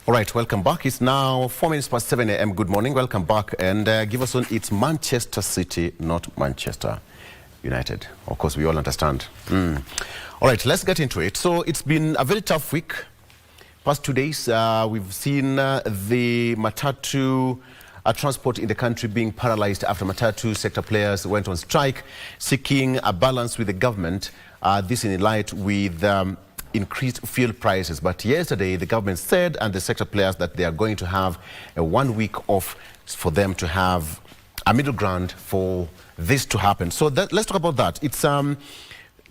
All right, welcome back. It's now 4 minutes past 7 a.m. Good morning. Welcome back. And give us on, it's Manchester City, not Manchester United. Of course, we all understand. All right, let's get into it. So it's been a very tough week. Past 2 days, we've seen the Matatu transport in the country being paralyzed after Matatu sector players went on strike, seeking a balance with the government. This in light with increased fuel prices. But yesterday, the government said, and the sector players, that they are going to have a 1 week off for them to have a middle ground for this to happen. So let's talk about that. It's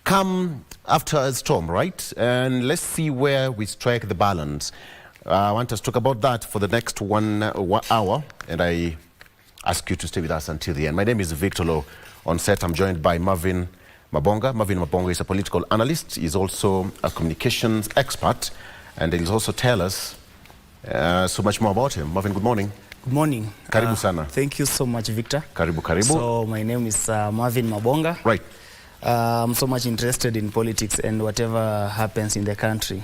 come after a storm, right? And let's see where we strike the balance. I want us to talk about that for the next one hour, and I ask you to stay with us until the end. My name is Victor Lowe. On set, I'm joined by Marvin Mabonga. Marvin Mabonga is a political analyst. He's also a communications expert, and he'll also tell us so much more about him. Marvin, good morning. Good morning. Karibu sana. Thank you so much, Victor. Karibu, karibu. So my name is Marvin Mabonga. Right. I'm so much interested in politics and whatever happens in the country.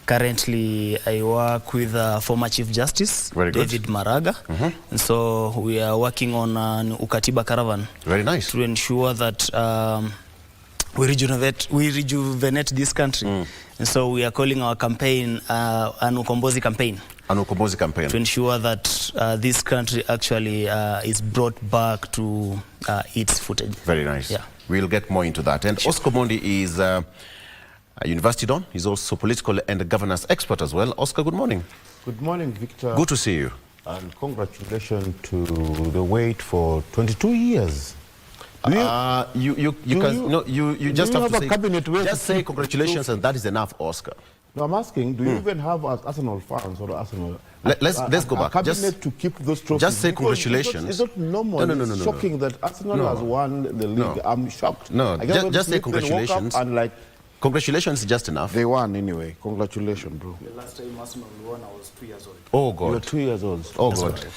Currently, I work with former Chief Justice David Maraga. And so we are working on an Ukatiba caravan. Very nice. To ensure that we rejuvenate this country. And so we are calling our campaign an Ukombozi campaign. An Ukombozi campaign. To ensure that this country actually is brought back to its footage. Very nice. Yeah. We'll get more into that. And Oscar Mondi is a university don. He's also political and governance expert as well. Oscar, good morning. Good morning, Victor. Good to see you. And congratulations to the wait for 22 years. You just have to say congratulations, and that is enough, Oscar. No, I'm asking, do you even have Arsenal fans or Arsenal? Let's go back. Just to keep those trophies. Just say congratulations. It's not normal. No. It's shocking that Arsenal has won the league. No. I'm shocked. No, just say congratulations. And like, congratulations is just enough. They won anyway. Congratulations, bro. The last time Arsenal won, I was 2 years old. Oh, God. You were 2 years old. Oh, God. Right.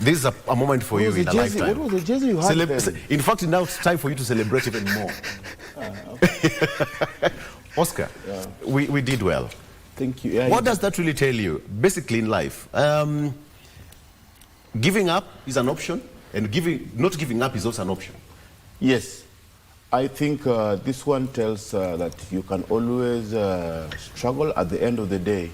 This is a moment for you in a lifetime. What was the jersey you had then? In fact, now it's time for you to celebrate even more. Oscar, we did well. Thank you. Yeah, what does that really tell you, basically, in life? Giving up is an option, and not giving up is also an option. Yes. I think this one tells that you can always struggle at the end of the day.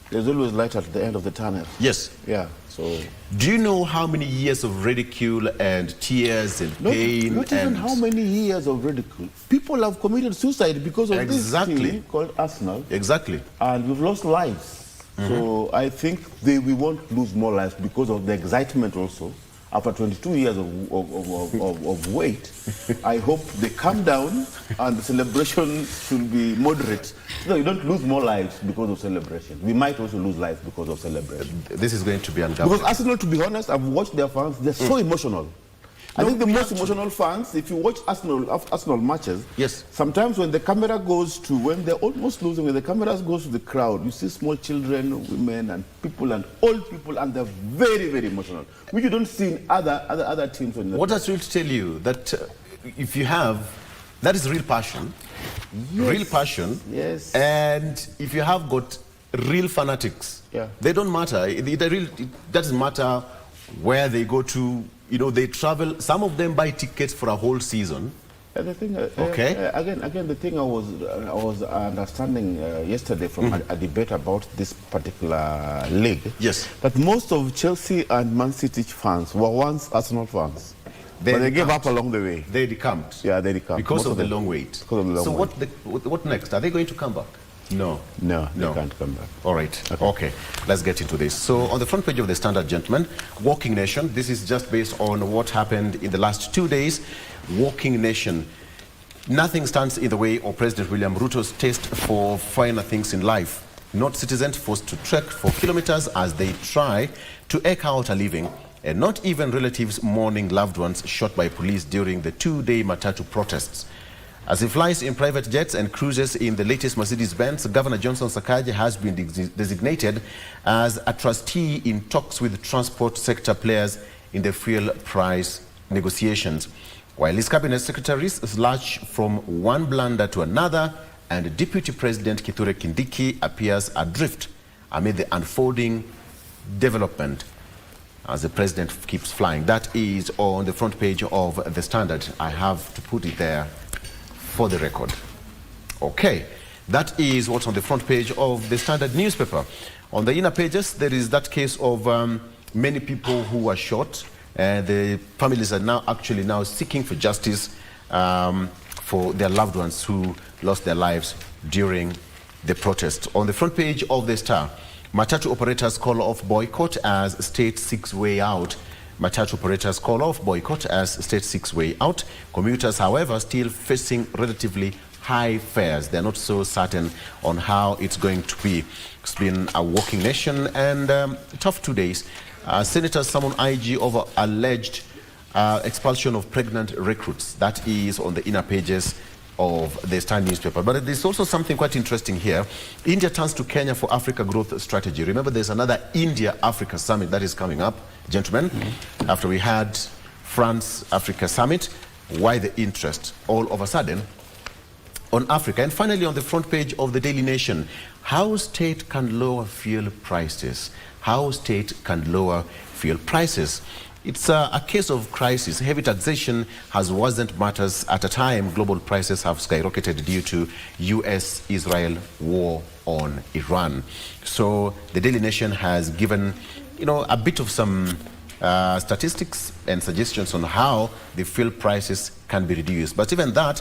There's always light at the end of the tunnel. Yes. Yeah. So, do you know how many years of ridicule and tears and pain? Not even how many years of ridicule. People have committed suicide because of this thing called Arsenal. Exactly. And we've lost lives. So I think we won't lose more lives because of the excitement also. After 22 years of wait, I hope they calm down and the celebration should be moderate. So you don't lose more lives because of celebration. We might also lose lives because of celebration. This is going to be ungovernable. Because Arsenal, to be honest, I've watched their fans, they're so emotional. I think the most emotional fans, if you watch Arsenal matches, yes, sometimes when the camera goes to, when they're almost losing, when the camera goes to the crowd, you see small children, women, and people, and old people, and they're very, very emotional, which you don't see in other teams. What does it tell you? That if you have, that is real passion, real passion, yes, and if you have got real fanatics, they don't matter. It doesn't matter where they go to. You know, they travel. Some of them buy tickets for a whole season. The thing, again, the thing I was understanding yesterday from a debate about this particular league. Yes. That most of Chelsea and Man City fans were once Arsenal fans. But they gave up along the way. They decamped. Yeah, they decamped. Because of the long wait. Because of the long wait. So what next? Are they going to come back? No, they can't come back. All right. Okay. Let's get into this. So on the front page of the Standard, gentlemen, Walking Nation. This is just based on what happened in the last 2 days. Walking Nation. Nothing stands in the way of President William Ruto's taste for finer things in life. Not citizens forced to trek for kilometers as they try to eke out a living, and not even relatives mourning loved ones shot by police during the 2-day Matatu protests. As he flies in private jets and cruises in the latest Mercedes-Benz, Governor Johnson Sakaja has been designated as a trustee in talks with transport sector players in the fuel price negotiations. While his cabinet secretaries lurch from one blunder to another, and Deputy President Kithure Kindiki appears adrift amid the unfolding development as the president keeps flying. That is on the front page of the Standard. I have to put it there for the record. Okay, that is what's on the front page of the Standard newspaper. On the inner pages, there is that case of many people who were shot. The families are now actually seeking for justice for their loved ones who lost their lives during the protest. On the front page of the Star, Matatu operators call off boycott as state seeks way out. Matatu operators call off boycott as state seeks way out. Commuters, however, still facing relatively high fares. They're not so certain on how it's going to be. It's been a working nation and tough 2 days. Senators summon IG over alleged expulsion of pregnant recruits. That is on the inner pages of the Star newspaper. But there's also something quite interesting here. India turns to Kenya for Africa growth strategy. Remember, there's another India-Africa summit that is coming up, gentlemen. After we had France-Africa summit, why the interest all of a sudden on Africa? And finally, on the front page of the Daily Nation, how state can lower fuel prices. How state can lower fuel prices. It's a case of crisis. Heavy taxation has worsened matters at a time global prices have skyrocketed due to US-Israel war on Iran. So the Daily Nation has given, a bit of some statistics and suggestions on how the fuel prices can be reduced. But even that,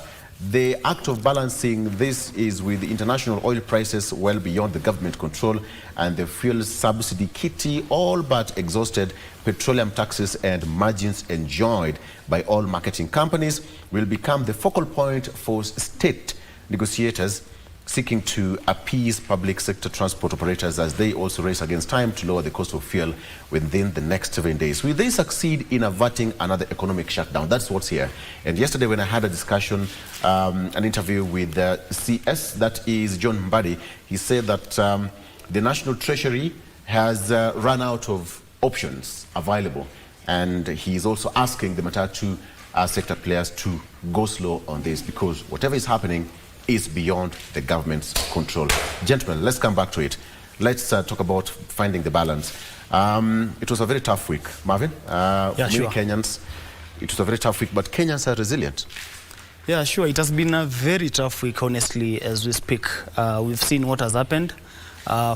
the act of balancing this is with the international oil prices well beyond the government control and the fuel subsidy kitty all but exhausted. Petroleum taxes and margins enjoyed by all marketing companies will become the focal point for state negotiators seeking to appease public sector transport operators as they also race against time to lower the cost of fuel within the next 7 days. Will they succeed in averting another economic shutdown? That's what's here. And yesterday when I had a discussion, an interview with CS, that is John Mbadi, he said that the National Treasury has run out of options available. And he's also asking the Matatu sector players to go slow on this because whatever is happening is beyond the government's control. Gentlemen, let's come back to it. Let's talk about finding the balance. It was a very tough week, Marvin. Sure. Kenyans, it was a very tough week, but Kenyans are resilient. Yeah, sure. It has been a very tough week, honestly, as we speak. We've seen what has happened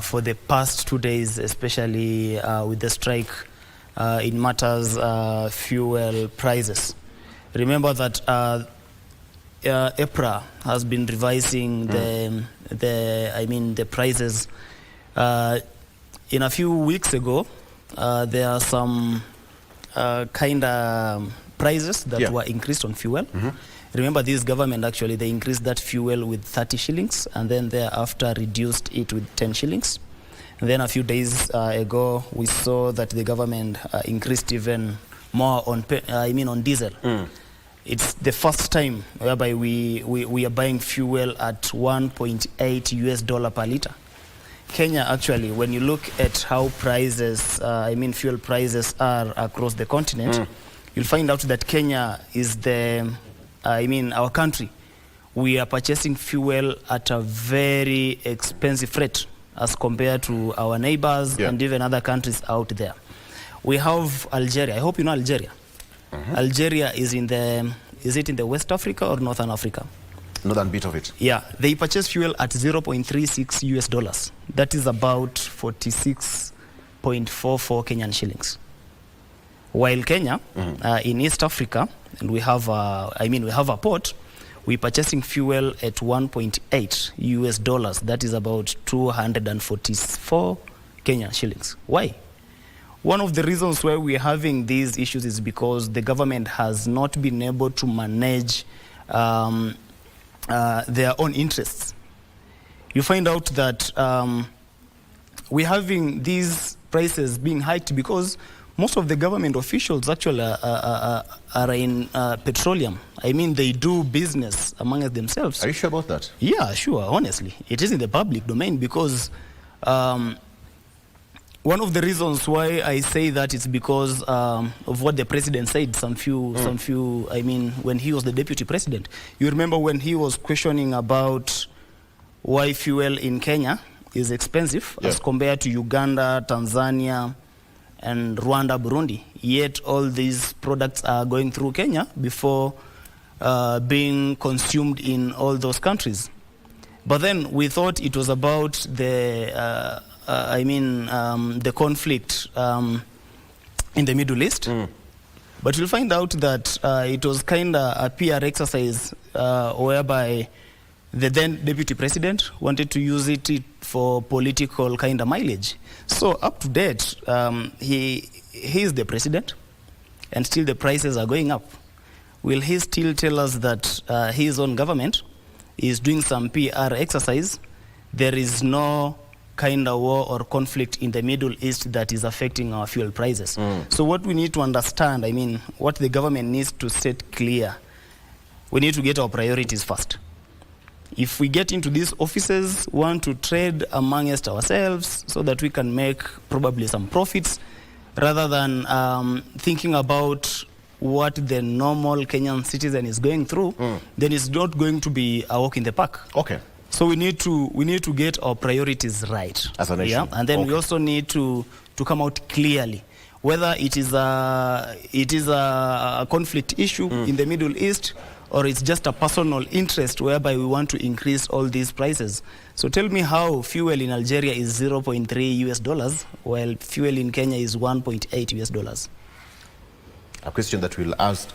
for the past 2 days, especially with the strike in matters fuel prices. Remember that EPRA has been revising the prices. In a few weeks ago, there are some kind of prices that were increased on fuel. Remember, this government actually, they increased that fuel with 30 shillings and then thereafter reduced it with 10 shillings. And then a few days ago, we saw that the government increased even more on diesel. It's the first time whereby we are buying fuel at $1.8 per liter. Kenya, actually, when you look at how prices, fuel prices are across the continent, you'll find out that Kenya is our country. We are purchasing fuel at a very expensive rate as compared to our neighbors and even other countries out there. We have Algeria. I hope you know Algeria. Algeria is in the West Africa or Northern Africa? Northern bit of it. Yeah, they purchase fuel at $0.36. That is about 46.44 Kenyan shillings. While Kenya, in East Africa, and we have a port, we're purchasing fuel at $1.8. That is about 244 Kenyan shillings. Why? One of the reasons why we're having these issues is because the government has not been able to manage their own interests. You find out that we're having these prices being hiked because most of the government officials actually are in petroleum. They do business among themselves. Are you sure about that? Yeah, sure, honestly. It is in the public domain because one of the reasons why I say that is because of what the president said when he was the deputy president. You remember when he was questioning about why fuel in Kenya is expensive as compared to Uganda, Tanzania, and Rwanda, Burundi. Yet all these products are going through Kenya before being consumed in all those countries. But then we thought it was about the, the conflict in the Middle East. But you'll find out that it was kind of a PR exercise whereby the then deputy president wanted to use it for political kind of mileage. So up to date, he is the president, and still the prices are going up. Will he still tell us that his own government is doing some PR exercise? There is no kind of war or conflict in the Middle East that is affecting our fuel prices. So what we need to understand, what the government needs to set clear, we need to get our priorities first. If we get into these offices, want to trade amongst ourselves so that we can make probably some profits, rather than thinking about what the normal Kenyan citizen is going through, then it's not going to be a walk in the park. Okay. So we need to get our priorities right as a nation. And then we also need to come out clearly whether it is a conflict issue in the Middle East, or it's just a personal interest whereby we want to increase all these prices. So tell me how fuel in Algeria is $0.3 while fuel in Kenya is $1.8. A question that we'll ask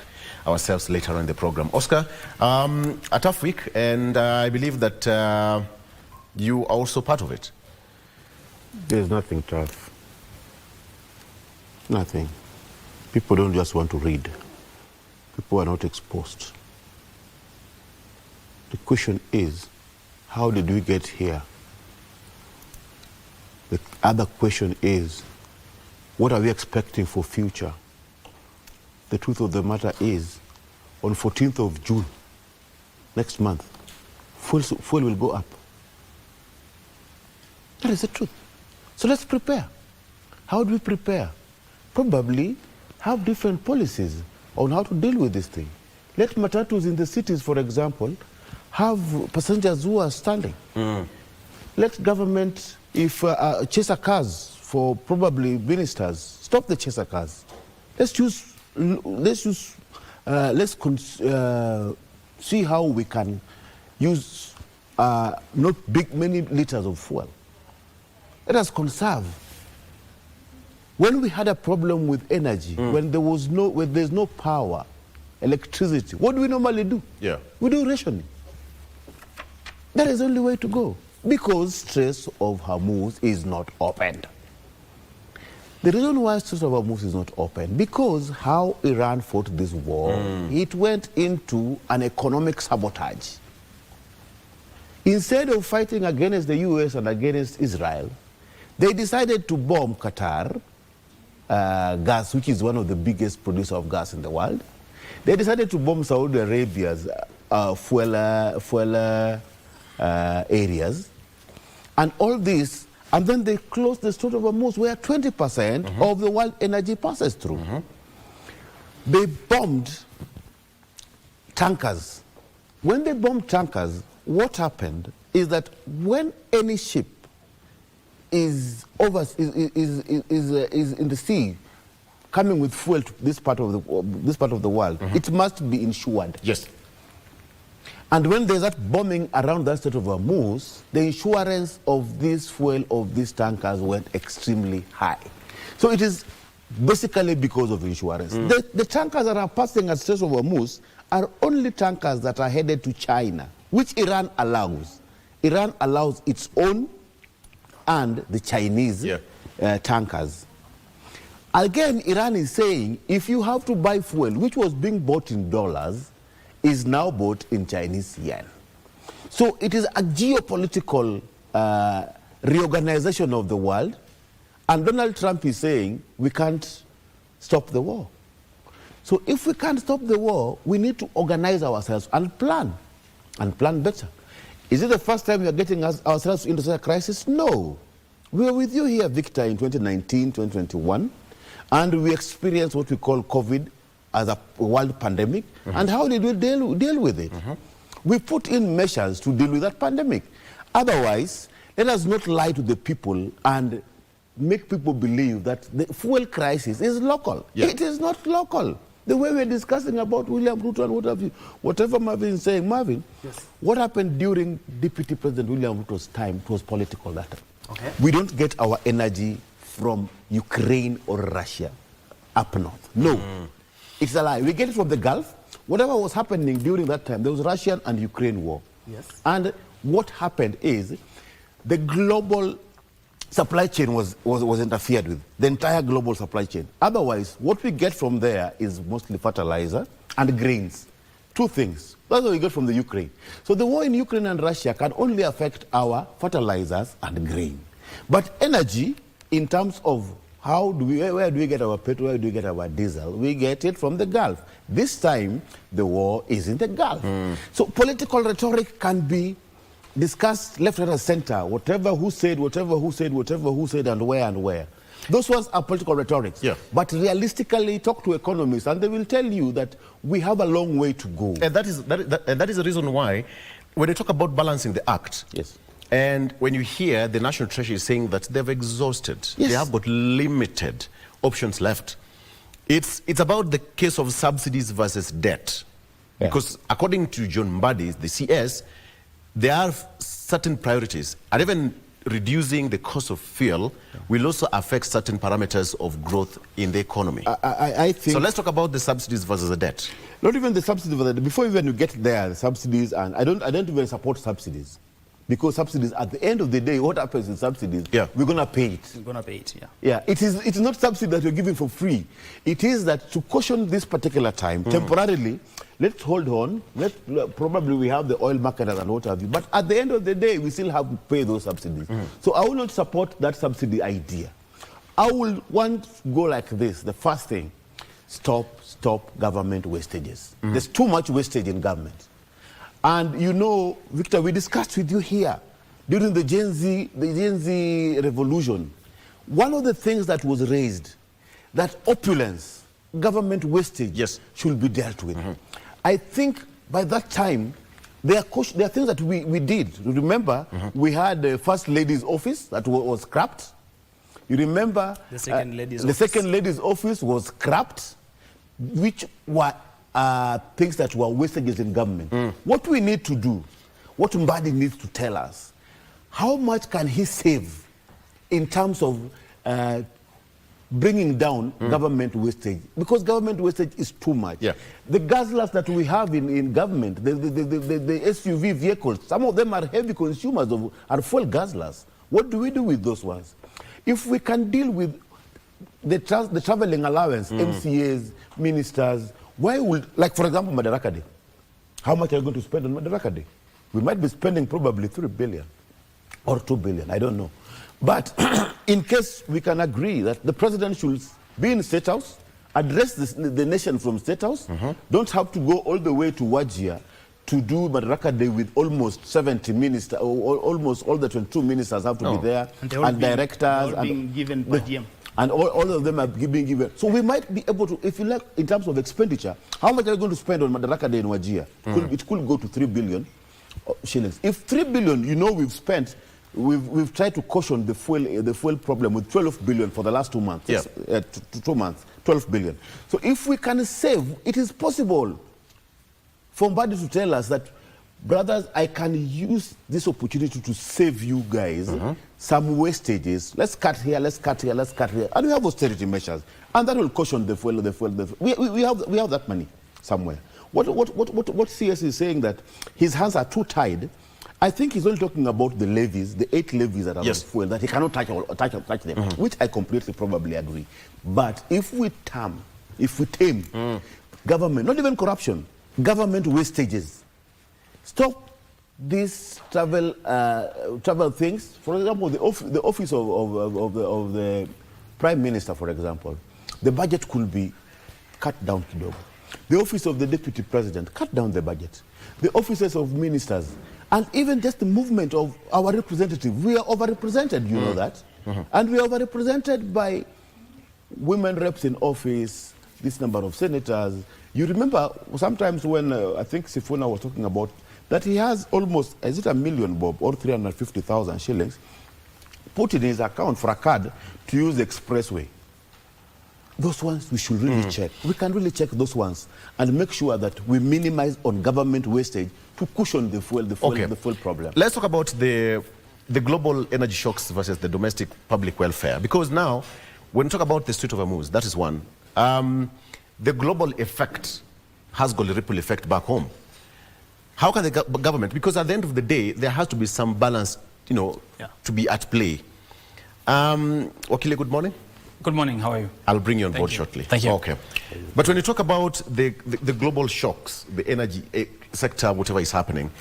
ourselves later on in the program. Oscar, a tough week, and I believe that you are also part of it. There's nothing tough. Nothing. People don't just want to read. People are not exposed. The question is, how did we get here? The other question is, what are we expecting for future? The truth of the matter is, on 14th of June, next month, fuel will go up. That is the truth. So let's prepare. How do we prepare? Probably have different policies on how to deal with this thing. Let matatus in the cities, for example, have passengers who are standing. Let government, if chaser cars for probably ministers, stop the chaser cars. Let's see how we can use not many liters of fuel. Let us conserve. When we had a problem with energy, when there's no power, electricity, what do we normally do? Yeah. We do rationing. That is the only way to go, because Strait of Hormuz is not opened. The reason why Strait of Hormuz is not open, because how Iran fought this war, it went into an economic sabotage. Instead of fighting against the US and against Israel, they decided to bomb Qatar, gas, which is one of the biggest producers of gas in the world. They decided to bomb Saudi Arabia's fuel areas, and all this. And then they closed the Strait of Hormuz, where 20% of the world energy passes through. They bombed tankers. When they bombed tankers, what happened is that when any ship is in the sea, coming with fuel to this part of the world, it must be insured. Yes. And when there's that bombing around that Strait of Hormuz, the insurance of this fuel, of these tankers, went extremely high. So it is basically because of insurance. The tankers that are passing at Strait of Hormuz are only tankers that are headed to China, which Iran allows. Iran allows its own and the Chinese tankers. Again, Iran is saying, if you have to buy fuel, which was being bought in dollars, is now bought in Chinese yen. So it is a geopolitical reorganization of the world, and Donald Trump is saying we can't stop the war. So if we can't stop the war, we need to organize ourselves and plan better. Is it the first time we are getting ourselves into such a crisis? No. We were with you here, Victor, in 2019, 2021, and we experienced what we call COVID as a world pandemic. And how did we deal with it? We put in measures to deal with that pandemic. Otherwise, Let us not lie to the people and make people believe that the fuel crisis is local. Yeah. It is not local. The way we're discussing about William Ruto and what have you, whatever Marvin is saying, Marvin, Yes. what happened during Deputy President William Ruto's time, it was political that time. Okay. We don't get our energy from Ukraine or Russia up north. No, it's a lie. We get it from the Gulf. Whatever was happening during that time, there was Russian and Ukraine war. Yes. And what happened is the global supply chain was interfered with, the entire global supply chain. Otherwise, what we get from there is mostly fertilizer and grains. Two things. That's what we get from the Ukraine. So the war in Ukraine and Russia can only affect our fertilizers and grain. But energy, in terms of where do we get our petrol, where do we get our diesel, we get it from the Gulf. This time, the war is in the Gulf. So political rhetoric can be discussed left, right, and center. Whatever who said, and where. Those ones are political rhetorics. Yeah. But realistically, talk to economists, and they will tell you that we have a long way to go. And that is the reason why, when they talk about balancing the act, Yes. and when you hear the National Treasury saying that they've exhausted, Yes. they have got limited options left, it's about the case of subsidies versus debt. Yeah. Because according to John Mbadi, the CS, there are certain priorities, and even reducing the cost of fuel will also affect certain parameters of growth in the economy. I think... So let's talk about the subsidies versus the debt. Not even the subsidies, before even you get there, the subsidies, and I don't even support subsidies. Because subsidies, at the end of the day, what happens in subsidies, Yeah. we're going to pay it. We're going to pay it, yeah. Yeah, it's not subsidy that you're giving for free. It is that to caution this particular time, temporarily, let's hold on. Probably we have the oil market and what have you. But at the end of the day, we still have to pay those subsidies. So I will not support that subsidy idea. I will want to go like this. The first thing, stop government wastages. There's too much wastage in government. And you know, Victor, we discussed with you here during the Gen Z revolution. One of the things that was raised, that opulence, government wastage, Yes. should be dealt with. I think by that time, there are things that we did. You remember, we had the First Lady's office that was scrapped. You remember, The Second Lady's the office. Second Lady's office was scrapped, which were things that were wastages in government. What we need to do, what Mbadi needs to tell us, how much can he save in terms of bringing down government wastage? Because government wastage is too much. Yeah. The guzzlers that we have in government, the SUV vehicles, some of them are heavy consumers are fuel guzzlers. What do we do with those ones? If we can deal with the traveling allowance, MCAs, ministers, why would, like for example, Madaraka Day? How much are you going to spend on Madaraka Day? We might be spending probably 3 billion or 2 billion, I don't know. But in case we can agree that the president should be in State House, address the nation from State House, don't have to go all the way to Wajir to do Madaraka Day with almost 70 ministers, or almost all the 22 ministers have to be there, And they're all directors. being given per diem. And all of them are being given. So we might be able to, if you like, in terms of expenditure, how much are you going to spend on Madaraka Day in Wajir? It could go to 3 billion shillings. If 3 billion, you know, we've tried to caution the fuel problem with 12 billion for the last 2 months. Yeah. 2 months, 12 billion. So if we can save, it is possible for Mbadi to tell us that, brothers, I can use this opportunity to save you guys some wastages. Let's cut here, let's cut here, let's cut here. And we have austerity measures. And that will caution the fuel. We have that money somewhere. What CS is saying that his hands are too tied. I think he's only talking about the levies, the 8 levies that are Yes. on fuel, that he cannot touch them, which I completely probably agree. But if we tame government, not even corruption, government wastages, stop these travel things. For example, the office of the Prime Minister, for example, the budget could be cut down to double. The office of the Deputy President, cut down the budget. The offices of ministers, and even just the movement of our representatives. We are overrepresented, you know that. And we are overrepresented by women reps in office, this number of senators. You remember sometimes when I think Sifuna was talking about that he has almost, is it 1 million, Bob, or 350,000 shillings, put in his account for a card to use the expressway. Those ones we should really check. We can really check those ones and make sure that we minimize on government wastage to cushion the fuel problem. Let's talk about the global energy shocks versus the domestic public welfare. Because now, when we talk about the Strait of Hormuz, that is one. The global effect has got a ripple effect back home. How can the government, because at the end of the day, there has to be some balance, to be at play. Wakili, good morning. Good morning, how are you? I'll bring you on board shortly. Thank you. Okay. But when you talk about the global shocks, the energy sector, whatever is happening,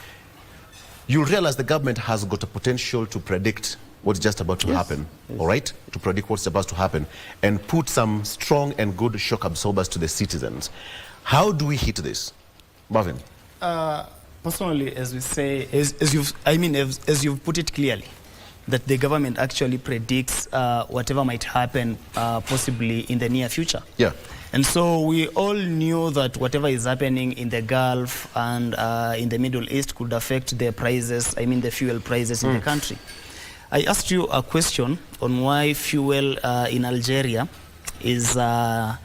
you'll realize the government has got a potential to predict what's just about to happen, all right? To predict what's about to happen and put some strong and good shock absorbers to the citizens. How do we hit this? Marvin? Personally, as we say, as you've put it clearly, that the government actually predicts whatever might happen possibly in the near future. Yeah. And so we all knew that whatever is happening in the Gulf and in the Middle East could affect the prices, the fuel prices in the country. I asked you a question on why fuel in Algeria is 4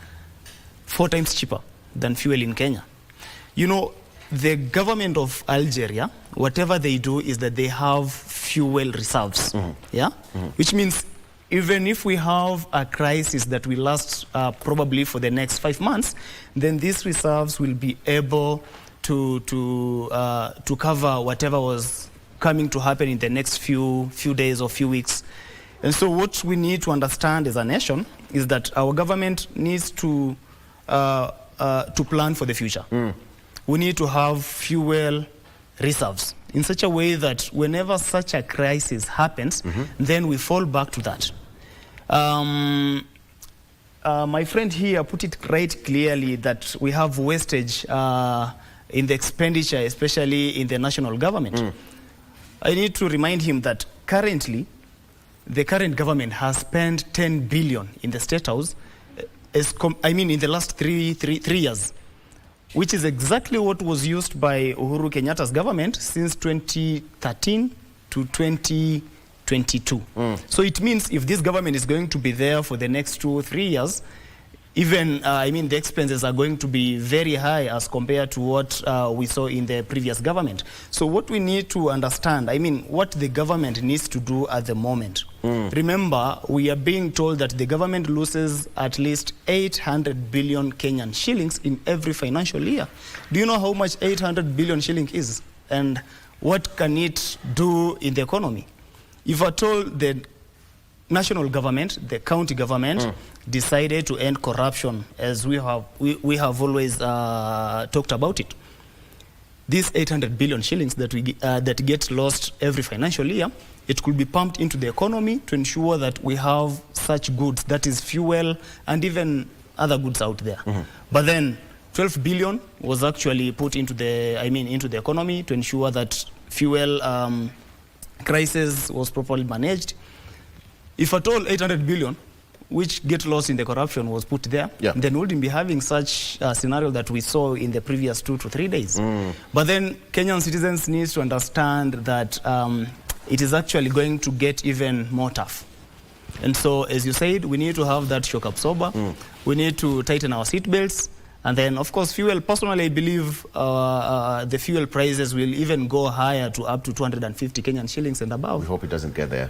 times cheaper than fuel in Kenya. The government of Algeria, whatever they do is that they have fuel reserves, which means even if we have a crisis that will last probably for the next 5 months, then these reserves will be able to cover whatever was coming to happen in the next few days or few weeks. And so what we need to understand as a nation is that our government needs to plan for the future. We need to have fuel reserves in such a way that whenever such a crisis happens, then we fall back to that. My friend here put it quite clearly that we have wastage in the expenditure, especially in the national government. I need to remind him that currently, the current government has spent 10 billion in the State House, in the last three years, which is exactly what was used by Uhuru Kenyatta's government since 2013 to 2022. So it means if this government is going to be there for the next 2 or 3 years, even, the expenses are going to be very high as compared to what we saw in the previous government. So what we need to understand, what the government needs to do at the moment. Remember, we are being told that the government loses at least 800 billion Kenyan shillings in every financial year. Do you know how much 800 billion shilling is? And what can it do in the economy? If at all the national government, the county government, decided to end corruption, as we have always talked about it, these 800 billion shillings that get lost every financial year, it could be pumped into the economy to ensure that we have such goods, that is fuel and even other goods out there. But then 12 billion was actually put into the economy to ensure that fuel crisis was properly managed. If at all 800 billion, which get lost in the corruption, was put there, then we wouldn't be having such a scenario that we saw in the previous 2 to 3 days. But then Kenyan citizens need to understand that it is actually going to get even more tough. And so, as you said, we need to have that shock absorber. We need to tighten our seatbelts. And then, of course, fuel. Personally, I believe the fuel prices will even go higher to up to 250 Kenyan shillings and above. We hope it doesn't get there.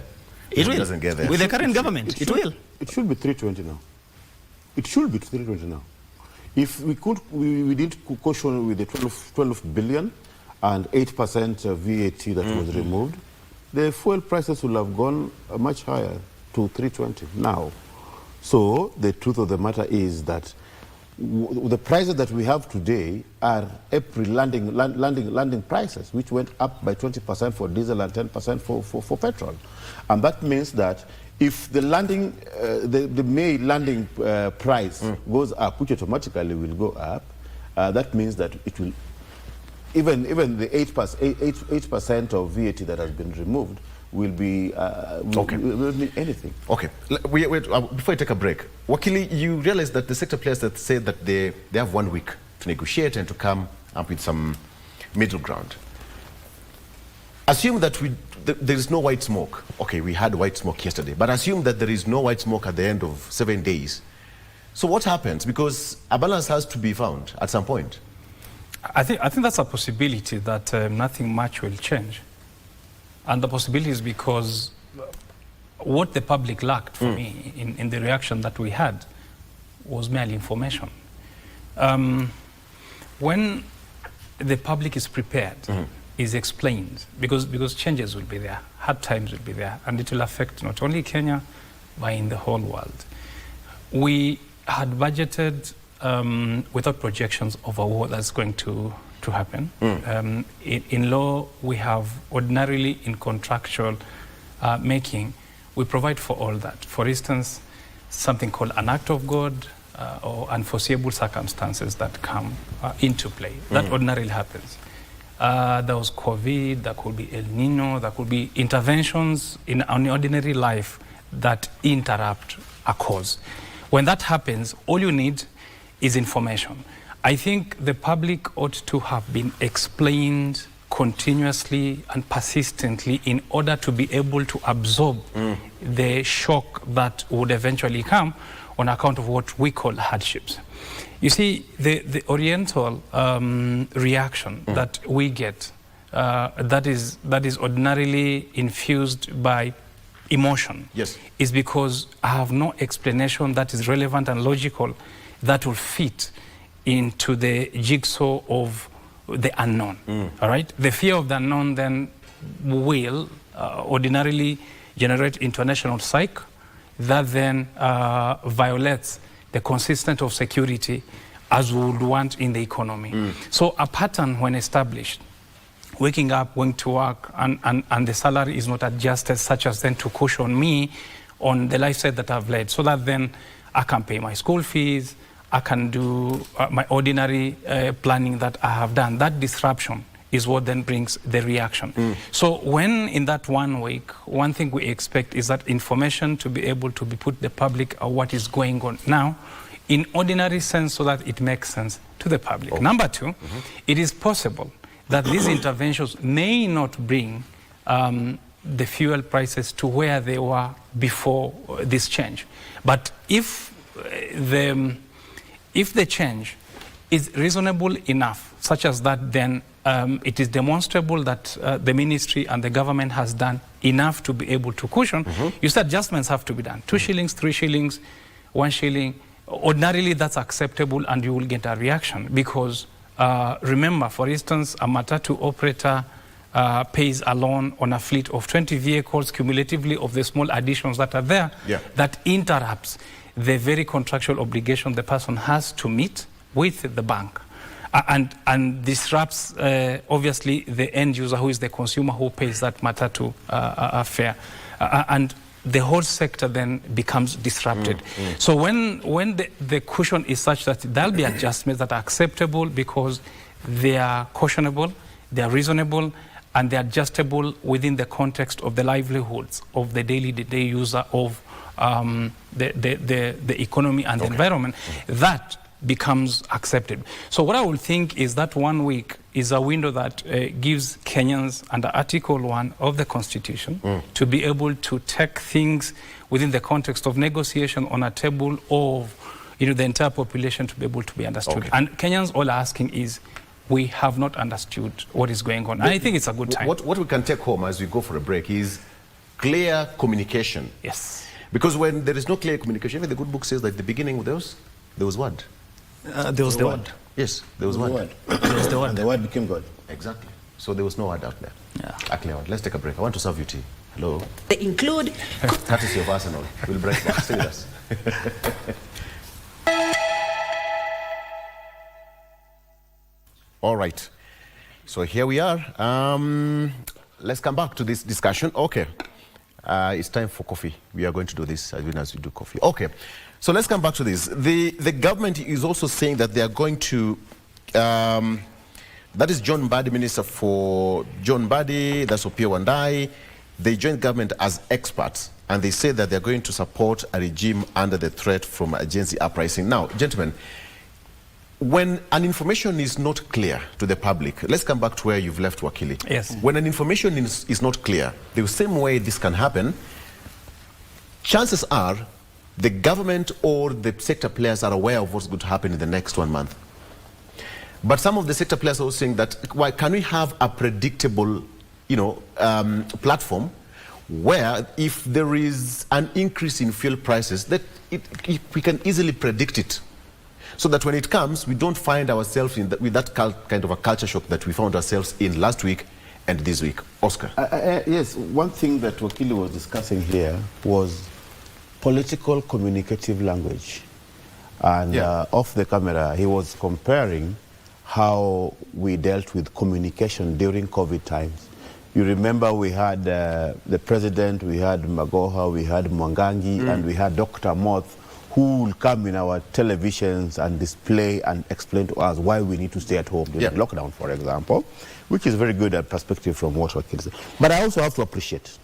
It will. Doesn't get there. With the current government, it will. It should be 320 now. It should be 320 now. If we did caution with the 12 billion and 8% VAT that was removed, the fuel prices will have gone much higher to 320 now. So the truth of the matter is that the prices that we have today are April landing prices, which went up by 20% for diesel and 10% for petrol. And that means that if the the May landing price goes up, which automatically will go up, that means that it will, even the 8% of VAT that has been removed will be will mean anything. Okay. Before I take a break, Wakili, you realize that the sector players that say that they have 1 week to negotiate and to come up with some middle ground. Assume that there is no white smoke. Okay, we had white smoke yesterday, but assume that there is no white smoke at the end of 7 days. So what happens? Because a balance has to be found at some point. I think that's a possibility that nothing much will change. And the possibility is because what the public lacked for me in the reaction that we had was merely information. When the public is prepared, is explained, because changes will be there, hard times will be there, and it will affect not only Kenya, but in the whole world. We had budgeted without projections over what that's going to happen. In law, we have ordinarily in contractual making, we provide for all that. For instance, something called an act of God or unforeseeable circumstances that come into play. That ordinarily happens. There was COVID, there could be El Nino, there could be interventions in ordinary life that interrupt a cause. When that happens, all you need is information. I think the public ought to have been explained continuously and persistently in order to be able to absorb the shock that would eventually come on account of what we call hardships. You see, the Oriental reaction that we get, that is ordinarily infused by emotion, is because I have no explanation that is relevant and logical that will fit into the jigsaw of the unknown. All right? The fear of the unknown then will ordinarily generate international psyche that then violates the consistent of security as we would want in the economy. So a pattern when established, waking up, going to work, and the salary is not adjusted such as then to cushion me on the lifestyle that I've led, so that then I can pay my school fees, I can do my ordinary planning that I have done. That disruption is what then brings the reaction. So when in that 1 week, one thing we expect is that information to be able to be put to the public of what is going on now in ordinary sense so that it makes sense to the public. Number two, it is possible that these interventions may not bring the fuel prices to where they were before this change. But if the change is reasonable enough, such as that, then it is demonstrable that the ministry and the government has done enough to be able to cushion. You said adjustments have to be done. 2 shillings, 3 shillings, 1 shilling. Ordinarily, that's acceptable, and you will get a reaction because remember, for instance, a Matatu operator pays a loan on a fleet of 20 vehicles cumulatively of the small additions that are there, that interrupts the very contractual obligation the person has to meet with the bank. And disrupts, obviously, the end user, who is the consumer who pays that Matatu fare. And the whole sector then becomes disrupted. So when the cushion is such that there'll be adjustments that are acceptable because they are cautionable, they are reasonable, and they are adjustable within the context of the livelihoods of the day-to-day user of the economy and the environment, that becomes accepted. So what I would think is that 1 week is a window that gives Kenyans under Article 1 of the Constitution to be able to take things within the context of negotiation on a table of the entire population to be able to be understood. And Kenyans all are asking is, we have not understood what is going on. And I think it's a good time. What we can take home as we go for a break is clear communication. Yes. Because when there is no clear communication, even the good book says that at the beginning there was what? There was the word. Yes, there was word. There was the word. And the word became God. Exactly. So there was no word out there. Yeah. A clear word. Let's take a break. I want to serve you tea. Hello. They include... Courtesy of Arsenal. We'll break back. Stay with us. All right. So here we are. Let's come back to this discussion. Okay. It's time for coffee. We are going to do this as we do coffee. Okay. So let's come back to this. The government is also saying that they are going to, that is John Mbadi, Minister for John Mbadi, that's Opiyo Wandayi. They joined government as experts, and they say that they're going to support a regime under the threat from agency uprising. Now, gentlemen, when an information is not clear to the public, let's come back to where you've left, Wakili. Yes. When an information is not clear, the same way this can happen, chances are the government or the sector players are aware of what's going to happen in the next 1 month. But some of the sector players are also saying that, why can we have a predictable, platform where if there is an increase in fuel prices, that we can easily predict it, so that when it comes, we don't find ourselves with that kind of a culture shock that we found ourselves in last week and this week. Oscar. Yes, one thing that Wakili was discussing here was political communicative language. And off the camera, he was comparing how we dealt with communication during COVID times. You remember we had the president, we had Magoha, we had Mwangangi, and we had Dr. Moth, who will come in our televisions and display and explain to us why we need to stay at home during lockdown, for example, which is very good perspective from what Wakili said. But I also have to appreciate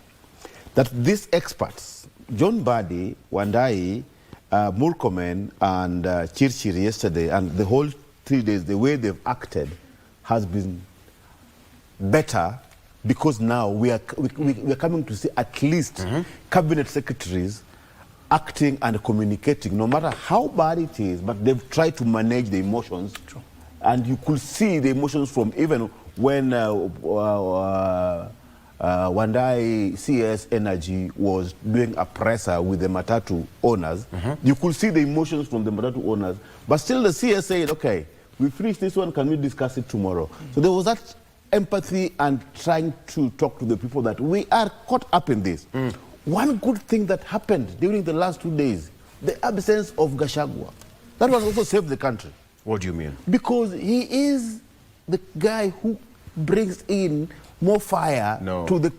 that these experts, John Badi, Wandai, Murkomen, and Chirchir yesterday, and the whole 3 days, the way they've acted has been better, because now we are coming to see at least cabinet secretaries acting and communicating, no matter how bad it is, but they've tried to manage the emotions. True. And you could see the emotions from even when Wandai CS Energy was doing a presser with the Matatu owners. You could see the emotions from the Matatu owners, but still the CS said, okay, we finished this one, can we discuss it tomorrow? So there was that empathy and trying to talk to the people that we are caught up in this. One good thing that happened during the last 2 days, the absence of Gachagua. That was also saved the country. What do you mean? Because he is the guy who brings in more fire to the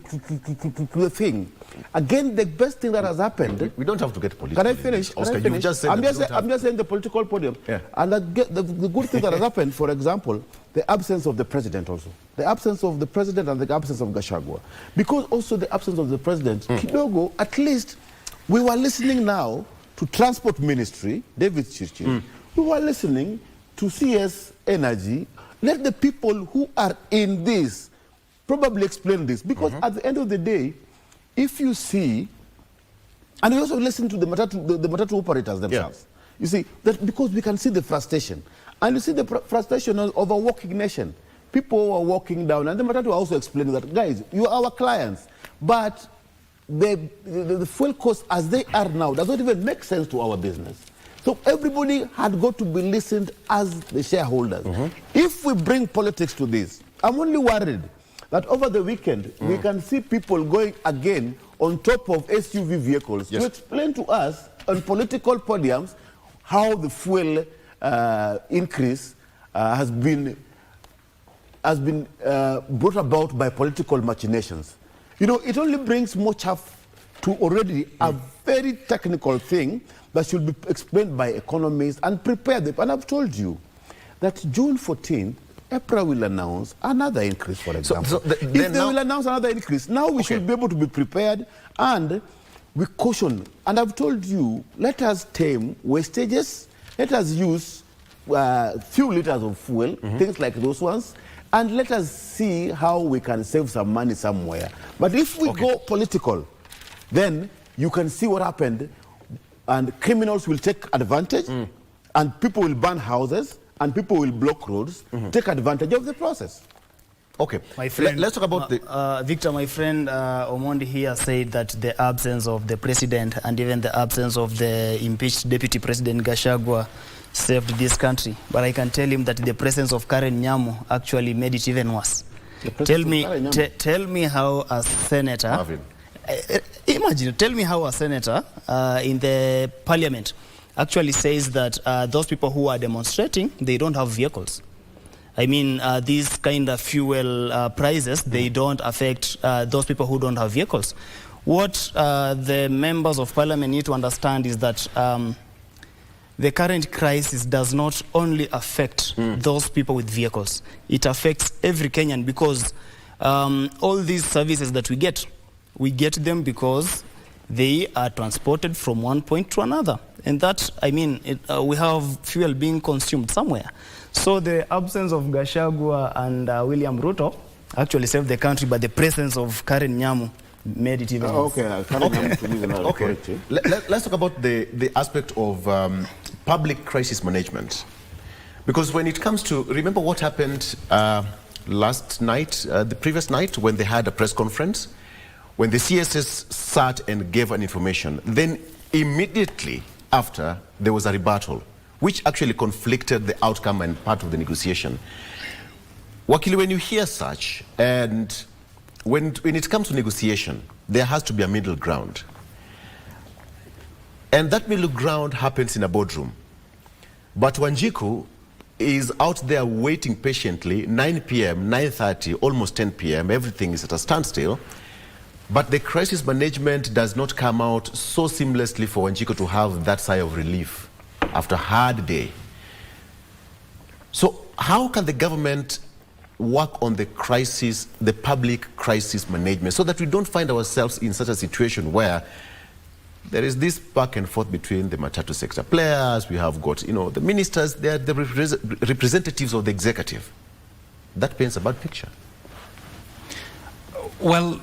thing. Again, the best thing that has happened... We don't have to get political. Can I finish? Oscar, you just said I'm just saying the political podium. Yeah. And the good thing that has happened, for example, the absence of the president also. The absence of the president and the absence of Gachagua. Because also the absence of the president, Kidogo, at least we were listening now to Transport Ministry, David Chirchir. We were listening to CS Energy. Let the people who are in this probably explain this. Because at the end of the day, if you see, and we also listen to the Matatu operators themselves. You see, that because we can see the frustration. And you see the frustration of a working nation. People are walking down, and the Matatu also explaining that, guys, you are our clients, but the fuel costs as they are now does not even make sense to our business. So everybody had got to be listened as the shareholders. If we bring politics to this, I'm only worried that over the weekend, we can see people going again on top of SUV vehicles to explain to us on political podiums how the fuel increase has been brought about by political machinations. You know, it only brings more chaff to already a very technical thing that should be explained by economists and prepare them. And I've told you that June 14th, EPRA will announce another increase, for example. If they will announce another increase, now we should be able to be prepared, and we caution. And I've told you, let us tame wastages, let us use few liters of fuel, things like those ones, and let us see how we can save some money somewhere. But if we go political, then you can see what happened, and criminals will take advantage, and people will burn houses, and people will block roads, take advantage of the process. Okay, my friend, let's talk about the... Victor, my friend Omondi here said that the absence of the president and even the absence of the impeached deputy president Gachagua saved this country. But I can tell him that the presence of Karen Nyamu actually made it even worse. Tell me how a senator... Imagine, tell me how a senator in the parliament actually says that those people who are demonstrating, they don't have vehicles. I mean, these kind of fuel prices, they don't affect those people who don't have vehicles. What the members of parliament need to understand is that the current crisis does not only affect those people with vehicles. It affects every Kenyan, because all these services that we get them because they are transported from one point to another. And that, I mean, we have fuel being consumed somewhere. So the absence of Gachagua and William Ruto actually saved the country, but the presence of Karen Nyamu made it even worse. Okay. Let's talk about the aspect of public crisis management. Because when it comes to, remember what happened last night, the previous night, when they had a press conference, when the CSS sat and gave an information, then immediately after, there was a rebuttal, which actually conflicted the outcome and part of the negotiation. Wakili, when you hear such, and when it comes to negotiation, there has to be a middle ground. And that middle ground happens in a boardroom. But Wanjiku is out there waiting patiently, 9 p.m., 9:30, almost 10 p.m., everything is at a standstill. But the crisis management does not come out so seamlessly for Wanjiku to have that sigh of relief after a hard day. So how can the government work on the crisis, the public crisis management, so that we don't find ourselves in such a situation where there is this back and forth between the Matatu sector players, we have got, the ministers, they are the representatives of the executive. That paints a bad picture. Well,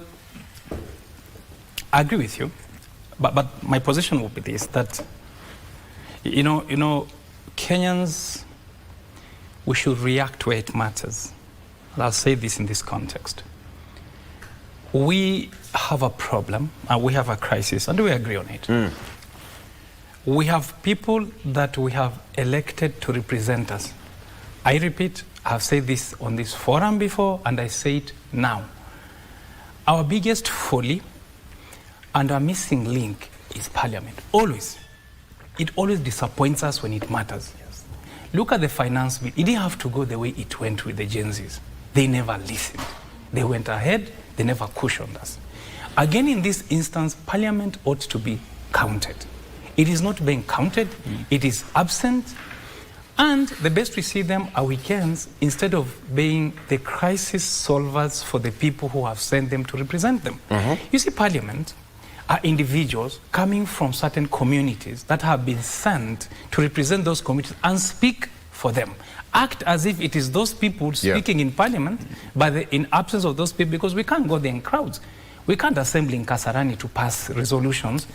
I agree with you, but my position would be this, that, Kenyans, we should react where it matters. And I'll say this in this context. We have a problem, and we have a crisis, and we agree on it. We have people that we have elected to represent us. I repeat, I've said this on this forum before, and I say it now. Our biggest folly and our missing link is Parliament. Always. It always disappoints us when it matters. Yes. Look at the finance bill. It didn't have to go the way it went with the Gen Zs. They never listened. They went ahead. They never cushioned us. Again, in this instance, Parliament ought to be counted. It is not being counted. It is absent. And the best we see them are weekends instead of being the crisis solvers for the people who have sent them to represent them. You see, Parliament are individuals coming from certain communities that have been sent to represent those communities and speak for them. Act as if it is those people speaking in Parliament, but in absence of those people, because we can't go there in crowds. We can't assemble in Kasarani to pass resolutions,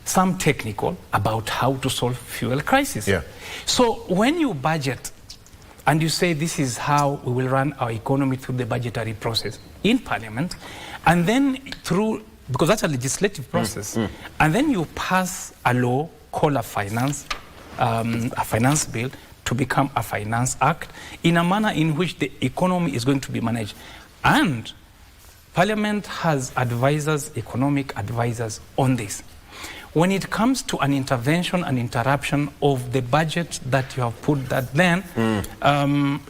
some technical, about how to solve fuel crisis. So when you budget and you say this is how we will run our economy through the budgetary process in Parliament, and then through, because that's a legislative process, and then you pass a law called a finance bill, to become a finance act in a manner in which the economy is going to be managed. And Parliament has advisors, economic advisors on this. When it comes to an intervention and interruption of the budget that you have put that then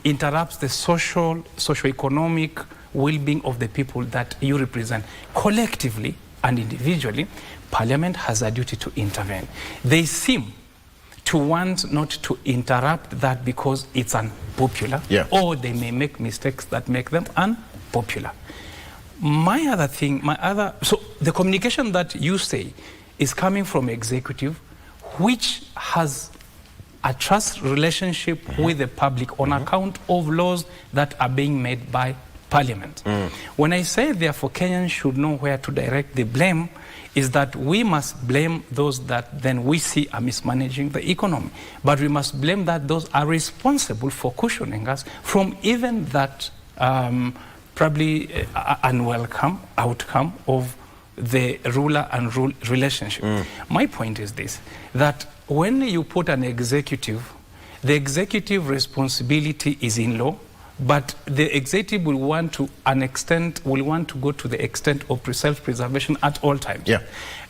interrupts the socio-economic well-being of the people that you represent, collectively and individually, Parliament has a duty to intervene. They seem to want not to interrupt that because it's unpopular, or they may make mistakes that make them unpopular. So the communication that you say is coming from executive, which has a trust relationship with the public on account of laws that are being made by Parliament. When I say, therefore, Kenyans should know where to direct the blame, is that we must blame those that then we see are mismanaging the economy. But we must blame that those are responsible for cushioning us from even that probably unwelcome outcome of the ruler and rule relationship. My point is this, that when you put an executive, the executive responsibility is in law, but the executive will want to go to the extent of self-preservation at all times.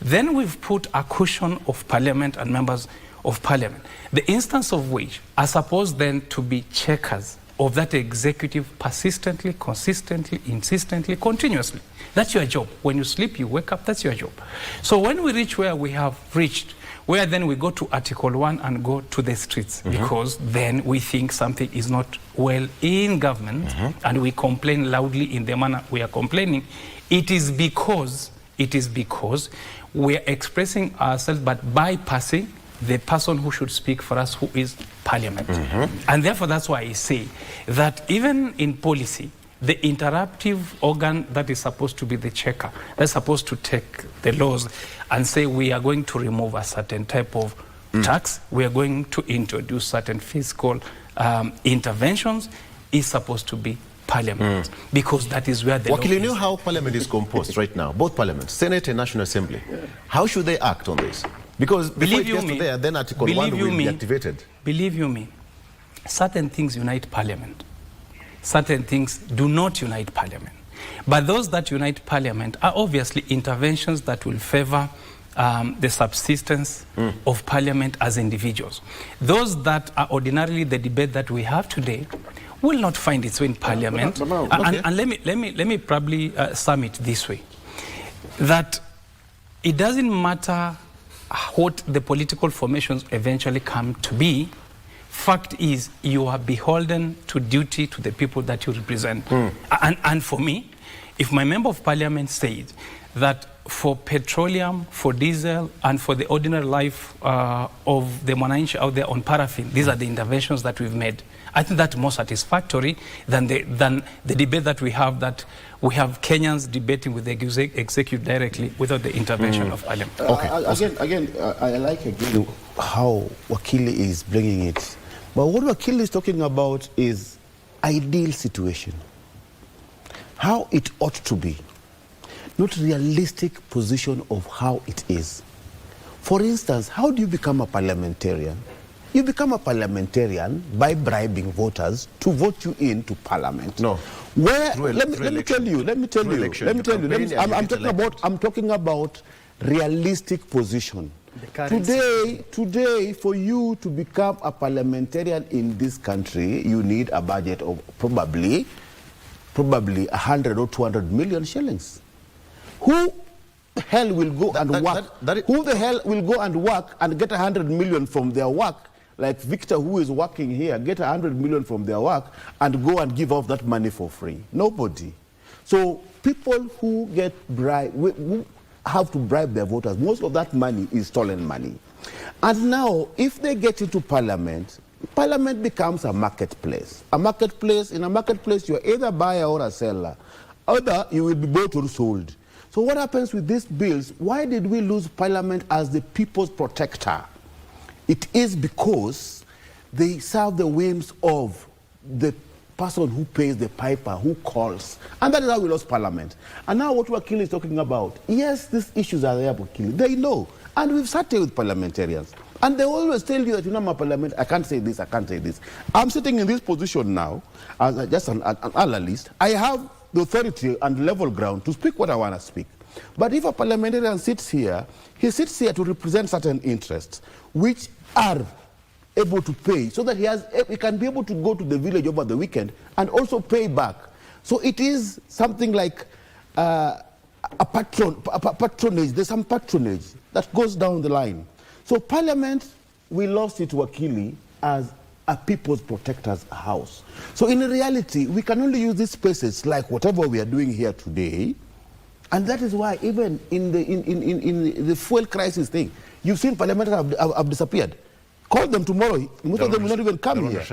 Then we've put a cushion of Parliament and members of Parliament, the instance of which are supposed then to be checkers of that executive persistently, consistently, insistently, continuously. That's your job. When you sleep, you wake up, that's your job. So when we reach where we have reached, where then we go to Article 1 and go to the streets, because then we think something is not well in government, and we complain loudly in the manner we are complaining, it is because it is because we're expressing ourselves but bypassing the person who should speak for us, who is Parliament. And therefore, that's why I say that even in policy, the interruptive organ that is supposed to be the checker, that's supposed to take the laws and say we are going to remove a certain type of tax, we are going to introduce certain fiscal interventions, is supposed to be Parliament, because that is where the law Wakili, you is. know how Parliament is composed right now, both Parliaments, Senate and National Assembly. How should they act on this? Because before it gets to there, then Article 1 will be activated. Believe you me, certain things unite Parliament. Certain things do not unite Parliament. But those that unite Parliament are obviously interventions that will favor the subsistence of Parliament as individuals. Those that are ordinarily the debate that we have today will not find its way in Parliament. And let me probably sum it this way, that it doesn't matter what the political formations eventually come to be. Fact is, you are beholden to duty to the people that you represent. And for me, if my member of Parliament said that for petroleum, for diesel, and for the ordinary life of the Mwananchi out there on paraffin, these are the interventions that we've made, I think that's more satisfactory than the debate that we have Kenyans debating with the executive directly without the intervention of Parliament. I like how Wakili is bringing it. But what Wakili is talking about is ideal situation. How it ought to be. Not realistic position of how it is. For instance, how do you become a parliamentarian? You become a parliamentarian by bribing voters to vote you into Parliament. No. Where let me tell you. I'm talking about realistic position. Today, for you to become a parliamentarian in this country, you need a budget of probably 100 or 200 million shillings. Who the hell will go and work? Who the hell will go and work and get 100 million from their work? Like Victor, who is working here, get 100 million from their work and go and give off that money for free? Nobody. So people who get bribed, who have to bribe their voters, most of that money is stolen money. And now, if they get into Parliament, Parliament becomes a marketplace. In a marketplace, you're either a buyer or a seller. Either you will be bought or sold. So what happens with these bills? Why did we lose Parliament as the people's protector? It is because they serve the whims of the person who pays the piper, who calls. And that is how we lost Parliament. And now what Wakili is talking about, yes, these issues are there, Wakili. They know. And we've sat here with parliamentarians. And they always tell you that, you know, I'm a parliament, I can't say this, I can't say this. I'm sitting in this position now, as just an analyst. I have the authority and level ground to speak what I want to speak. But if a parliamentarian sits here, he sits here to represent certain interests, which are able to pay, so that he can be able to go to the village over the weekend and also pay back. So it is something like a patronage. There's some patronage that goes down the line. So Parliament, we lost it, Wakili, as a people's protector's house. So in reality, we can only use these spaces like whatever we are doing here today. And that is why even in the fuel crisis thing, you've seen parliamentarians have disappeared. Call them tomorrow. Most of them will not even come here.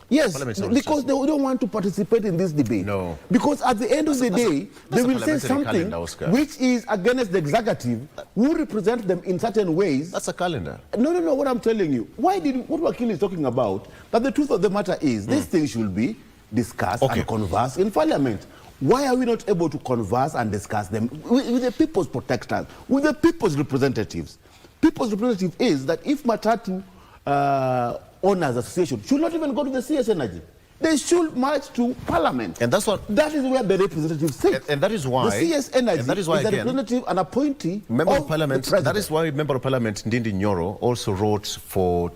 Yes, because they don't want to participate in this debate. No. Because at the end of the day, they will say something which is against the executive, who represent them in certain ways. That's a calendar. No, what I'm telling you. What Wakili is talking about, but the truth of the matter is, these things should be discussed and conversed in Parliament. Why are we not able to converse and discuss them with the people's protectors, with the people's representatives? People's representative is that if Matatu Owners Association should not even go to the CS Energy, they should march to Parliament. And that is where the representatives sit. And that is why the CS Energy is the representative and appointee member of Parliament. That is why Member of Parliament Ndindi Nyoro also wrote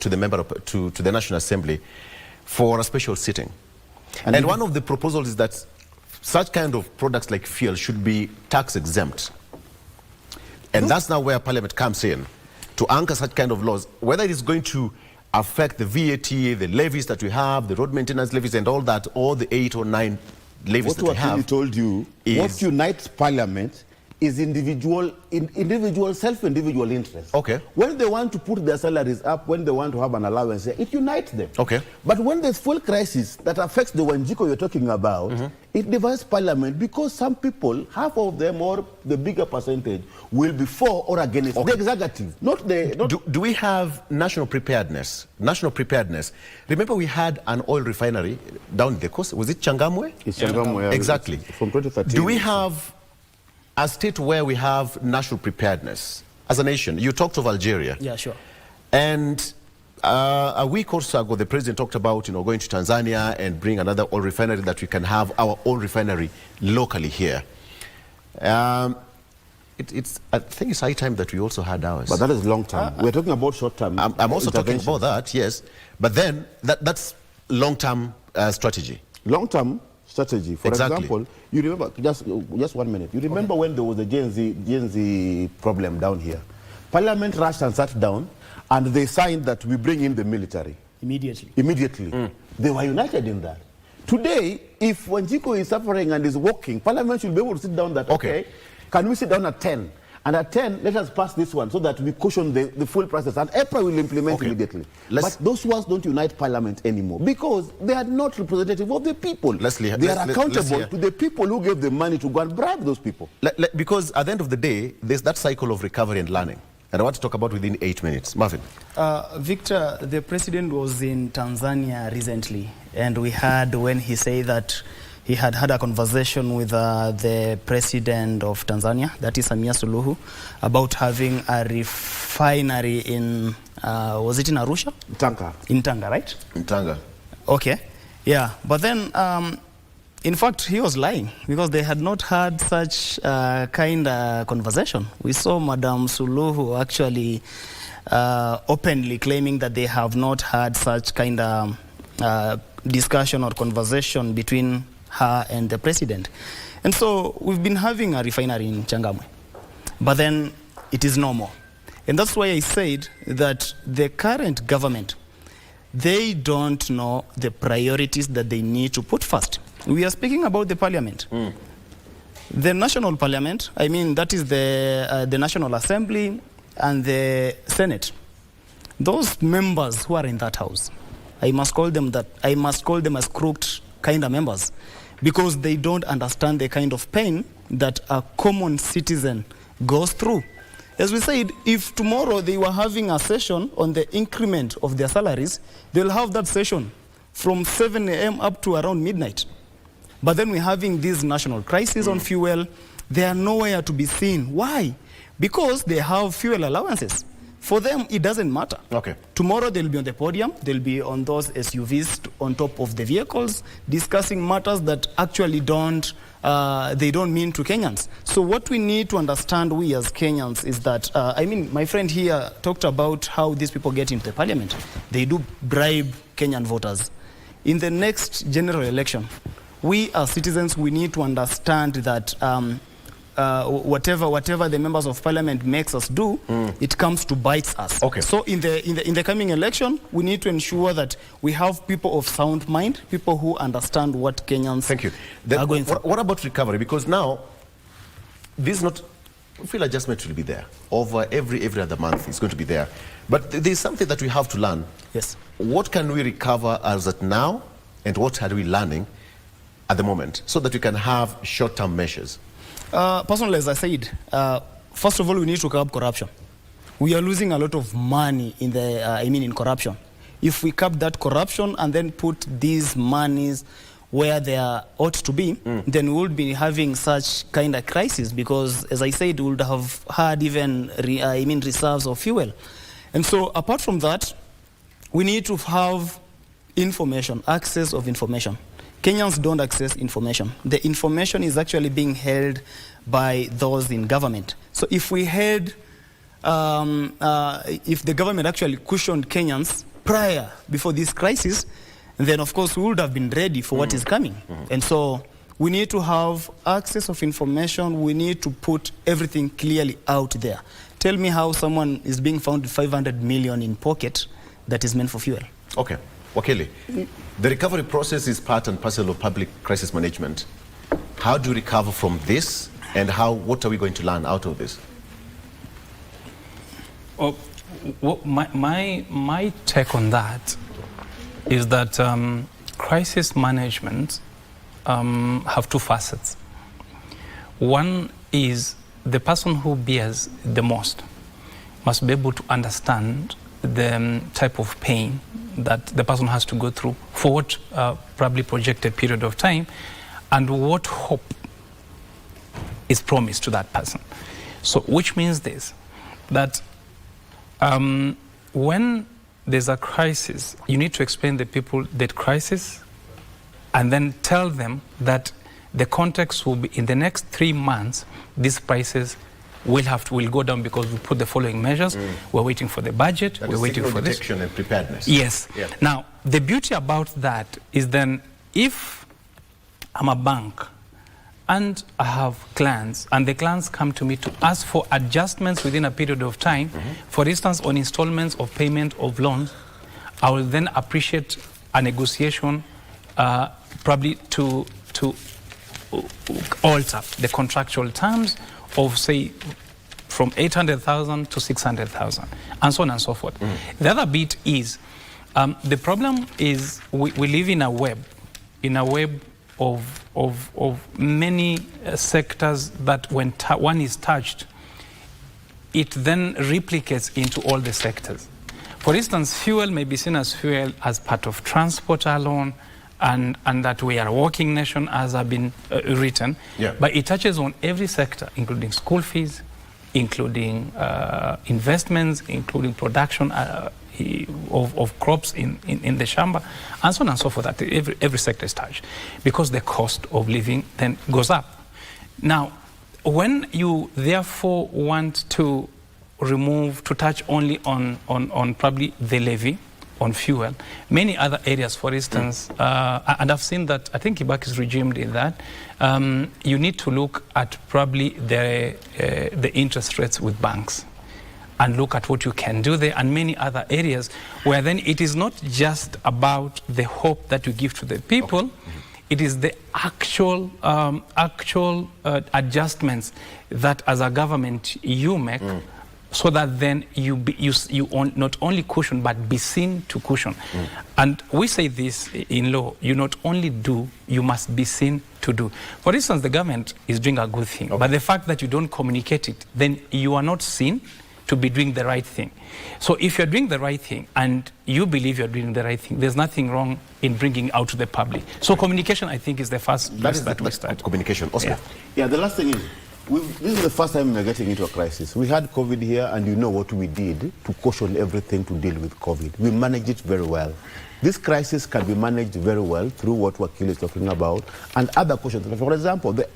to the National Assembly for a special sitting. And one of the proposals is that such kind of products like fuel should be tax exempt. And that's now where Parliament comes in to anchor such kind of laws, whether it is going to affect the VAT, the levies that we have, the road maintenance levies and all that, or the 8 or 9 levies that we have. What Wakili told you, what unites Parliament is individual self-individual interest. Okay. When they want to put their salaries up, when they want to have an allowance, it unites them. Okay. But when there's fuel crisis that affects the Wanjiko you're talking about, it divides parliament because some people, half of them or the bigger percentage, will be for or against the executive, not the... Do we have national preparedness? National preparedness. Remember we had an oil refinery down the coast. Was it Changamwe? It's Changamwe, yeah. Exactly. From 2013. Do we have a state where we have national preparedness as a nation? You talked of Algeria. Yeah, sure. And a week or so ago, the president talked about, going to Tanzania and bring another oil refinery, that we can have our own refinery locally here. I think it's high time that we also had ours. But that is long term. We're talking about short term. I'm also talking about that, yes. But then that's long term strategy. Long term strategy. For Exactly. example, you remember, just 1 minute. You remember when there was a Gen Z problem down here? Parliament rushed and sat down, and they signed that we bring in the military. Immediately. They were united in that. Today, if Wanjiko is suffering and is walking, Parliament should be able to sit down that, okay, can we sit down at 10? And at 10, let us pass this one so that we cushion the full process. And EPRA will implement immediately. But those ones don't unite Parliament anymore because they are not representative of the people. They are accountable to the people who gave the money to go and bribe those people. Because at the end of the day, there's that cycle of recovery and learning. And I want to talk about within 8 minutes. Marvin. Victor, the president was in Tanzania recently, and we heard when he said that he had had a conversation with the president of Tanzania, that is Samia Suluhu, about having a refinery in, was it in Arusha? Tanga. In Tanga, right? In Tanga. Okay, yeah. But then, in fact, he was lying because they had not had such kind of conversation. We saw Madam Suluhu actually openly claiming that they have not had such kind of discussion or conversation between her and the president. And so we've been having a refinery in Changamwe, but then it is no more. And that's why I said that the current government, they don't know the priorities that they need to put first. We are speaking about the parliament. The national parliament, I mean, that is the National Assembly and the Senate. Those members who are in that house, I must call them as crooked kind of members, because they don't understand the kind of pain that a common citizen goes through. As we said, if tomorrow they were having a session on the increment of their salaries, they'll have that session from 7 a.m. up to around midnight. But then we're having this national crisis on fuel. They are nowhere to be seen. Why? Because they have fuel allowances. For them, it doesn't matter. Okay. Tomorrow, they'll be on the podium. They'll be on those SUVs on top of the vehicles, discussing matters that actually they don't mean to Kenyans. So what we need to understand, we as Kenyans, is that, my friend here talked about how these people get into the parliament. They do bribe Kenyan voters. In the next general election, we as citizens, we need to understand that whatever the members of parliament makes us do, it comes to bite us. Okay. So in the coming election, we need to ensure that we have people of sound mind, people who understand what Kenyans are going through. What about recovery? Because now, this fuel adjustment will be there. Over every other month, it's going to be there. But there's something that we have to learn. Yes. What can we recover as at now, and what are we learning at the moment, so that we can have short-term measures? Personally, as I said, first of all, we need to curb corruption. We are losing a lot of money in corruption. If we curb that corruption and then put these monies where they ought to be, then we would be having such kind of crisis, because, as I said, we would have had even reserves of fuel. And so, apart from that, we need to have information, access of information. Kenyans don't access information. The information is actually being held by those in government. So if we had, if the government actually cushioned Kenyans before this crisis, then of course we would have been ready for what is coming. And so we need to have access of information. We need to put everything clearly out there. Tell me how someone is being found with 500 million in pocket that is meant for fuel. Okay. Wakili, the recovery process is part and parcel of public crisis management. How do you recover from this, And what are we going to learn out of this? Oh, my take on that is that crisis management have two facets. One is the person who bears the most must be able to understand the type of pain that the person has to go through for what probably projected period of time, and what hope is promised to that person. So which means this, that when there's a crisis, you need to explain the people that crisis and then tell them that the context will be in the next 3 months, these prices will go down because we put the following measures. We're waiting for the budget. We're waiting for this. Detection and preparedness. Yes. Yeah. Now, the beauty about that is then if I'm a bank and I have clients and the clients come to me to ask for adjustments within a period of time, for instance, on installments of payment of loans, I will then appreciate a negotiation probably to alter the contractual terms of, say, from 800,000 to 600,000, and so on and so forth. The other bit is, the problem is we live in a web of many sectors that when one is touched, it then replicates into all the sectors. For instance, fuel may be seen as fuel as part of transport alone, and that we are a working nation, as have been written, but it touches on every sector, including school fees, including investments, including production of crops in the shamba, and so on and so forth. That every sector is touched, because the cost of living then goes up. Now, when you therefore want to touch only on probably the levy on fuel, many other areas, for instance, and I've seen that, I think Kibaki's regime did that, you need to look at probably the interest rates with banks and look at what you can do there, and many other areas where then it is not just about the hope that you give to the people, it is the actual adjustments that as a government you make, so that then you not only cushion but be seen to cushion. And we say this in law, you not only do, you must be seen to do. For instance, the government is doing a good thing, but the fact that you don't communicate it, then you are not seen to be doing the right thing. So if you're doing the right thing and you believe you're doing the right thing, there's nothing wrong in bringing it out to the public. So communication, I think, is the first place that we start. Communication. Oscar. Yeah, the last thing is, this is the first time we're getting into a crisis. We had COVID here, and you know what we did to caution everything to deal with COVID. We managed it very well. This crisis can be managed very well through what Wakil is talking about and other cautions. For example, the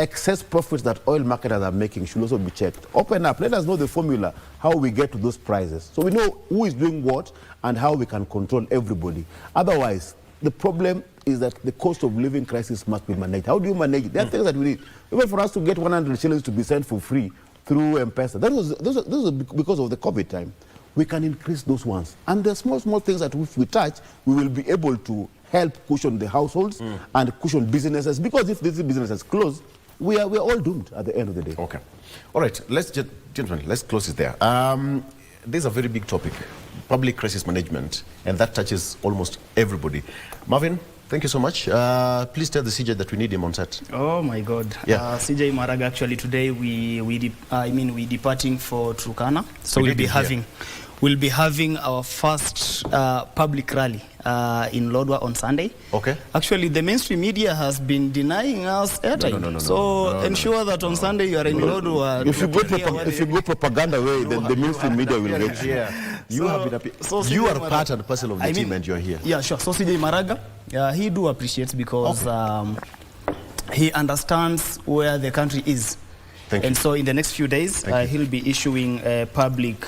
excess profits that oil marketers are making should also be checked. Open up, let us know the formula, how we get to those prices. So we know who is doing what and how we can control everybody. Otherwise, the problem is that the cost of living crisis must be managed. How do you manage it? There are things that we need. Even for us to get 100 shillings to be sent for free through M-Pesa, those are because of the COVID time. We can increase those ones. And the small things that if we touch, we will be able to help cushion the households and cushion businesses. Because if these businesses close, we are all doomed at the end of the day. Okay. All right. Gentlemen, let's close it there. This is a very big topic, public crisis management, and that touches almost everybody. Marvin, thank you so much. Please tell the CJ that we need him on set. Oh my God. Yeah. CJ Maraga, actually today we departing for Turkana, so we'll be having our first public rally in Lodwar on Sunday. Okay. Actually, the mainstream media has been denying us airtime. So ensure that on Sunday you are in Lodwar. If you go propaganda way, then the mainstream media will get you. You have been happy. You are part and parcel of the team, and you're here. Yeah, sure. So CJ Maraga, he do appreciate because he understands where the country is. Thank and you. so in the next few days, he'll be issuing a public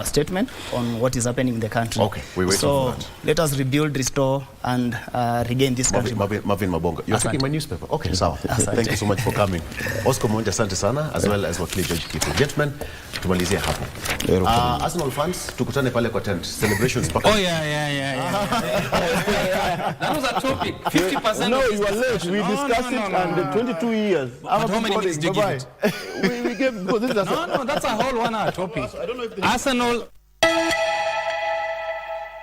statement on what is happening in the country. Okay, we wait so for that. let us rebuild, restore, and regain this country. Marvin Mabonga, you're Asante. taking my newspaper. Okay, sawa. Asante. Thank you so much for coming. Oscar Mwanja, asante sana, as well as wakili George Kitu. Gentlemen, tumalizie hapo. Arsenal fans, tukutane pale kwa tent. Celebrations paka. Oh, yeah. That was a topic. 50%. No, you are late. We discussed it, and 22 years. But how many minutes did you give it? we gave, because this is No, that's a whole 1 hour topic. Arsenal.